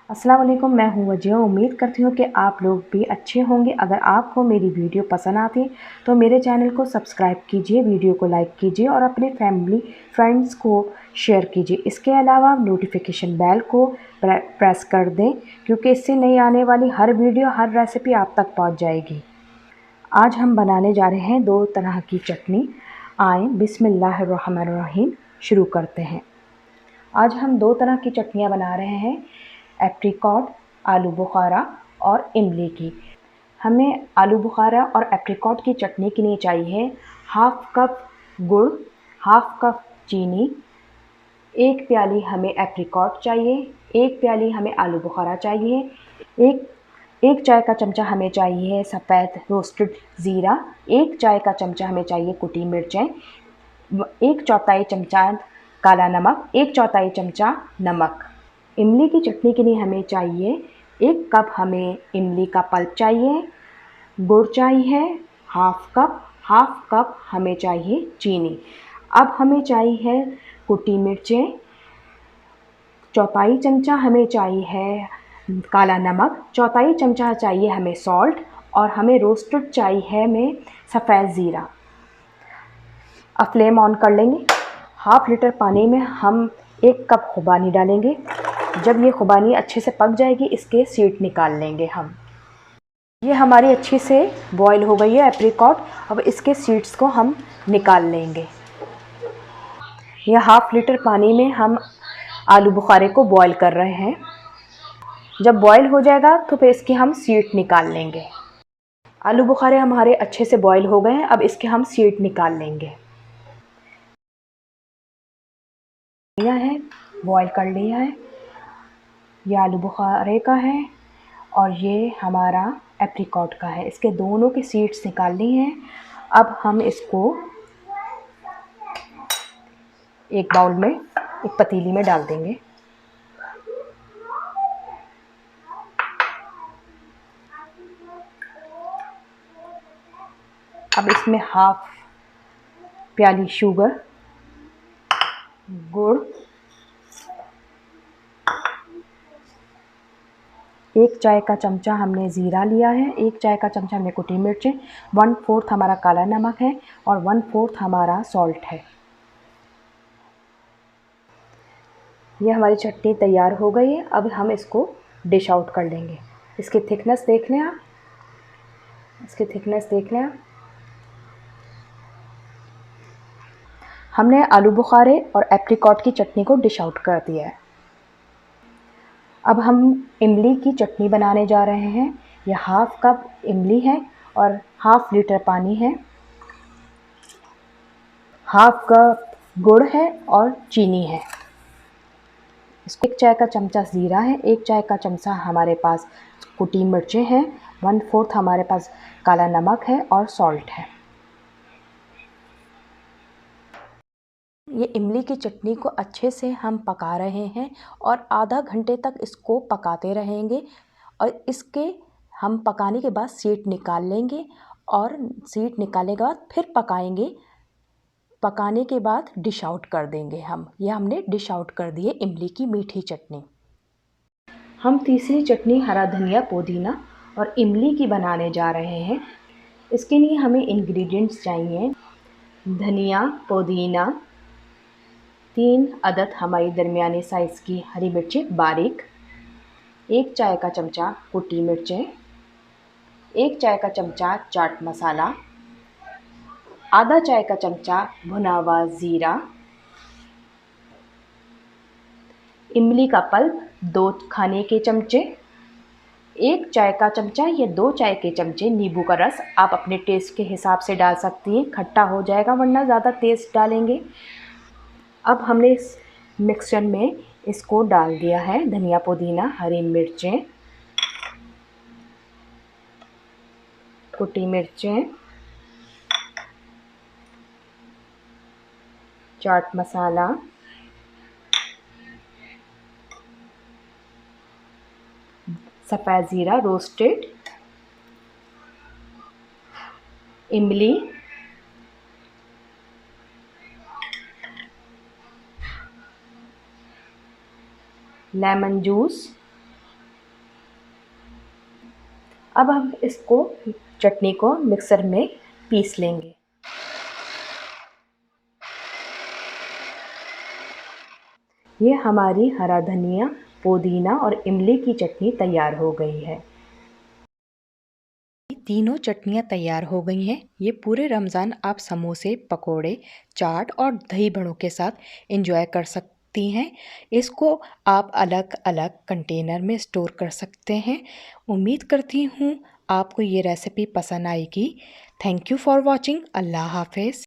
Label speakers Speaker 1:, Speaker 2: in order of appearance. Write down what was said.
Speaker 1: अस्सलाम वालेकुम, मैं हूँ वजिया। उम्मीद करती हूँ कि आप लोग भी अच्छे होंगे। अगर आपको मेरी वीडियो पसंद आती है तो मेरे चैनल को सब्सक्राइब कीजिए, वीडियो को लाइक कीजिए और अपने फैमिली फ्रेंड्स को शेयर कीजिए। इसके अलावा नोटिफिकेशन बेल को प्रेस कर दें, क्योंकि इससे नई आने वाली हर वीडियो, हर रेसिपी आप तक पहुँच जाएगी। आज हम बनाने जा रहे हैं 2 तरह की चटनी। आएँ बिस्मिल्लाहिर्रहमानिर्रहीम शुरू करते हैं। आज हम 2 तरह की चटनियाँ बना रहे हैं, एप्रिकॉट, आलू बुखारा और इमली की। हमें आलू बुखारा और एप्रिकॉट की चटनी के लिए चाहिए हाफ़ कप गुड़, हाफ़ कप चीनी, 1 प्याली हमें एप्रिकॉट चाहिए, 1 प्याली हमें आलू बुखारा चाहिए, एक 1 चाय का चमचा हमें चाहिए सफ़ेद रोस्टेड ज़ीरा, 1 चाय का चमचा हमें चाहिए कुटी मिर्चें, 1 चौथाई चमचा काला नमक, 1 चौथाई चमचा नमक। इमली की चटनी के लिए हमें चाहिए 1 कप हमें इमली का पल्प चाहिए, गुड़ चाहिए हाफ़ कप हमें चाहिए चीनी। अब हमें चाहिए कुटी मिर्चें, चौथाई चमचा हमें चाहिए काला नमक, चौथाई चमचा चाहिए हमें सॉल्ट और हमें रोस्टेड चाहिए हमें सफ़ेद ज़ीरा। अब फ्लेम ऑन कर लेंगे। हाफ़ लीटर पानी में हम 1 कप खुबानी डालेंगे। जब ये खुबानी अच्छे से पक जाएगी, इसके सीड निकाल लेंगे हम। ये हमारी अच्छी से बॉईल हो गई है एप्रिकॉट। अब इसके सीड्स को हम निकाल लेंगे। यह हाफ़ लीटर पानी में हम आलू बुखारे को बॉईल कर रहे हैं। जब बॉईल हो जाएगा तो फिर इसके हम सीड निकाल लेंगे। आलू बुखारे हमारे अच्छे से बॉईल हो गए हैं। अब इसके हम सीड निकाल लेंगे। लिया है, बॉईल कर लिया है। ये आलू बुखारे का है और ये हमारा एप्रिकॉट का है। इसके दोनों के सीड्स निकाल लिए हैं। अब हम इसको एक बाउल में, एक पतीली में डाल देंगे। अब इसमें हाफ़ प्याली शुगर, गुड़, 1 चाय का चमचा हमने ज़ीरा लिया है, 1 चाय का चमचा हमने कुटी मिर्चें, 1/4 हमारा काला नमक है और 1/4 हमारा सॉल्ट है। ये हमारी चटनी तैयार हो गई है। अब हम इसको डिश आउट कर लेंगे। इसकी थिकनेस देख लें आप, इसकी थिकनेस देख लें आप। हमने आलू बुखारे और एप्रिकॉट की चटनी को डिश आउट कर दिया है। अब हम इमली की चटनी बनाने जा रहे हैं। यह हाफ़ कप इमली है और हाफ़ लीटर पानी है, हाफ़ कप गुड़ है और चीनी है। इसको 1 चाय का चमचा ज़ीरा है, 1 चाय का चमचा हमारे पास कुटी मिर्चें हैं, 1/4 हमारे पास काला नमक है और सॉल्ट है। ये इमली की चटनी को अच्छे से हम पका रहे हैं और आधा घंटे तक इसको पकाते रहेंगे और इसके हम पकाने के बाद सीड निकाल लेंगे और सीड निकालने के बाद फिर पकाएंगे। पकाने के बाद डिश आउट कर देंगे हम। ये हमने डिश आउट कर दी है इमली की मीठी चटनी। हम तीसरी चटनी हरा धनिया, पुदीना और इमली की बनाने जा रहे हैं। इसके लिए हमें इंग्रेडिएंट्स चाहिए धनिया, पुदीना, 3 अदद हमारी दरमियाने साइज़ की हरी मिर्चें बारीक, 1 चाय का चमचा कुटी मिर्चें, 1 चाय का चमचा चाट मसाला, आधा चाय का चमचा भुना हुआ ज़ीरा, इमली का पल्प 2 खाने के चमचे, 1 चाय का चमचा या 2 चाय के चमचे नींबू का रस आप अपने टेस्ट के हिसाब से डाल सकती हैं। खट्टा हो जाएगा वरना ज़्यादा तेज़ डालेंगे। अब हमने इस मिक्सचर में इसको डाल दिया है धनिया, पुदीना, हरी मिर्चें, कुटी मिर्चें, चाट मसाला, सफ़ेद ज़ीरा रोस्टेड, इमली, लेमन जूस, अब हम इसको चटनी को मिक्सर में पीस लेंगे। ये हमारी हरा धनिया, पुदीना और इमली की चटनी तैयार हो गई है। तीनों चटनियाँ तैयार हो गई हैं। ये पूरे रमज़ान आप समोसे, पकोड़े, चाट और दही बड़ों के साथ एंजॉय कर सकती हैं। इसको आप अलग अलग कंटेनर में स्टोर कर सकते हैं। उम्मीद करती हूँ आपको ये रेसिपी पसंद आएगी। Thank you for watching. अल्लाह हाफिज़।